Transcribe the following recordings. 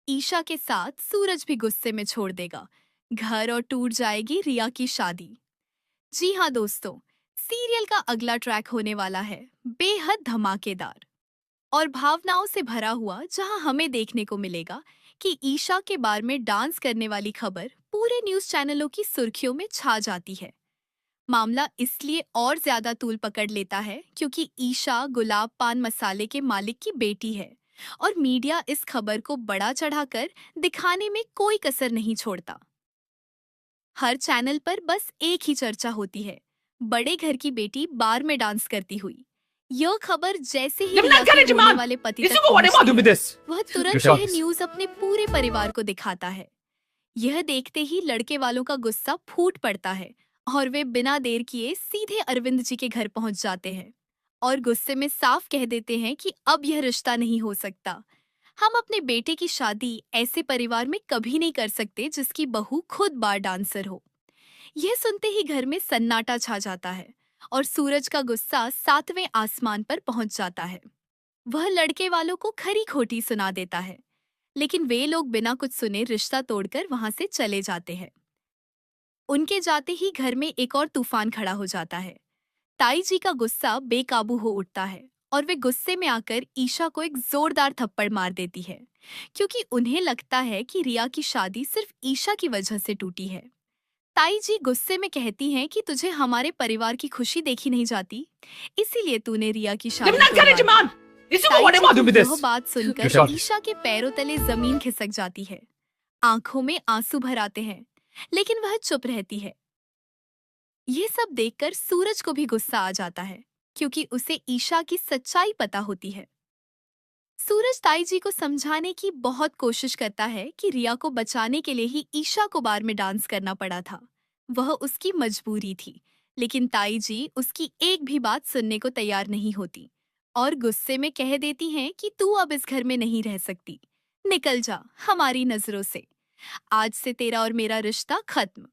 ईशा के साथ सूरज भी गुस्से में छोड़ देगा घर और टूट जाएगी रिया की शादी। जी हाँ दोस्तों, सीरियल का अगला ट्रैक होने वाला है बेहद धमाकेदार और भावनाओं से भरा हुआ, जहां हमें देखने को मिलेगा कि ईशा के बार में डांस करने वाली खबर पूरे न्यूज चैनलों की सुर्खियों में छा जाती है। मामला इसलिए और ज्यादा तूल पकड़ लेता है क्योंकि ईशा गुलाब पान मसाले के मालिक की बेटी है और मीडिया इस खबर को बड़ा चढ़ाकर दिखाने में कोई कसर नहीं छोड़ता। हर चैनल पर बस एक ही चर्चा होती है, बड़े घर की बेटी बार में डांस करती हुई। यह खबर जैसे ही रिया के होने वाले पति तक पहुंचती है, वह तुरंत यह न्यूज अपने पूरे परिवार को दिखाता है। यह देखते ही लड़के वालों का गुस्सा फूट पड़ता है और वे बिना देर किए सीधे अरविंद जी के घर पहुंच जाते हैं और गुस्से में साफ कह देते हैं कि अब यह रिश्ता नहीं हो सकता। हम अपने बेटे की शादी ऐसे परिवार में कभी नहीं कर सकते जिसकी बहू खुद बार डांसर हो। यह सुनते ही घर में सन्नाटा छा जाता है और सूरज का गुस्सा 7वें आसमान पर पहुंच जाता है। वह लड़के वालों को खरी खोटी सुना देता है, लेकिन वे लोग बिना कुछ सुने रिश्ता तोड़कर वहां से चले जाते हैं। उनके जाते ही घर में एक और तूफान खड़ा हो जाता है। ताई जी का गुस्सा बेकाबू हो उठता है और वे गुस्से में आकर ईशा को एक जोरदार थप्पड़ मार देती है, क्योंकि उन्हें लगता है कि रिया की शादी सिर्फ ईशा की वजह से टूटी है। ताई जी गुस्से में कहती हैं कि तुझे हमारे परिवार की खुशी देखी नहीं जाती, इसीलिए तूने रिया की शादी तोड़वा दी। ताई जी की यह बात सुनकर ईशा के पैरों तले जमीन खिसक जाती है। आंखों में आंसू भर आते हैं, लेकिन वह चुप रहती है। ये सब देखकर सूरज को भी गुस्सा आ जाता है, क्योंकि उसे ईशा की सच्चाई पता होती है। सूरज ताई जी को समझाने की बहुत कोशिश करता है कि रिया को बचाने के लिए ही ईशा को बार में डांस करना पड़ा था, वह उसकी मजबूरी थी। लेकिन ताई जी उसकी एक भी बात सुनने को तैयार नहीं होती और गुस्से में कह देती हैं कि तू अब इस घर में नहीं रह सकती, निकल जा हमारी नजरों से, आज से तेरा और मेरा रिश्ता खत्म।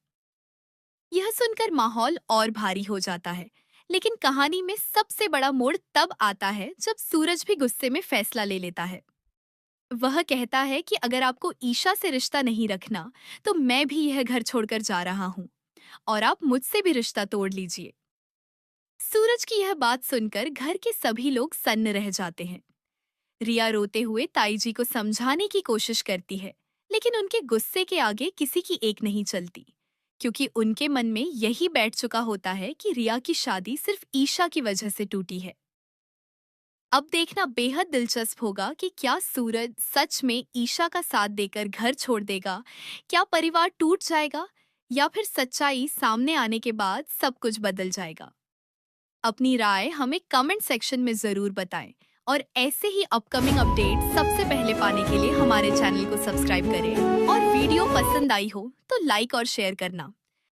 यह सुनकर माहौल और भारी हो जाता है, लेकिन कहानी में सबसे बड़ा मोड़ तब आता है जब सूरज भी गुस्से में फैसला ले लेता है। वह कहता है कि अगर आपको ईशा से रिश्ता नहीं रखना तो मैं भी यह घर छोड़कर जा रहा हूँ और आप मुझसे भी रिश्ता तोड़ लीजिए। सूरज की यह बात सुनकर घर के सभी लोग सन्न रह जाते हैं। रिया रोते हुए ताई जी को समझाने की कोशिश करती है, लेकिन उनके गुस्से के आगे किसी की एक नहीं चलती, क्योंकि उनके मन में यही बैठ चुका होता है कि रिया की शादी सिर्फ ईशा की वजह से टूटी है। अब देखना बेहद दिलचस्प होगा कि क्या सूरज सच में ईशा का साथ देकर घर छोड़ देगा, क्या परिवार टूट जाएगा, या फिर सच्चाई सामने आने के बाद सब कुछ बदल जाएगा। अपनी राय हमें कमेंट सेक्शन में जरूर बताएं और ऐसे ही अपकमिंग अपडेट सबसे पहले पाने के लिए हमारे चैनल को सब्सक्राइब करें और वीडियो पसंद आई हो तो लाइक और शेयर करना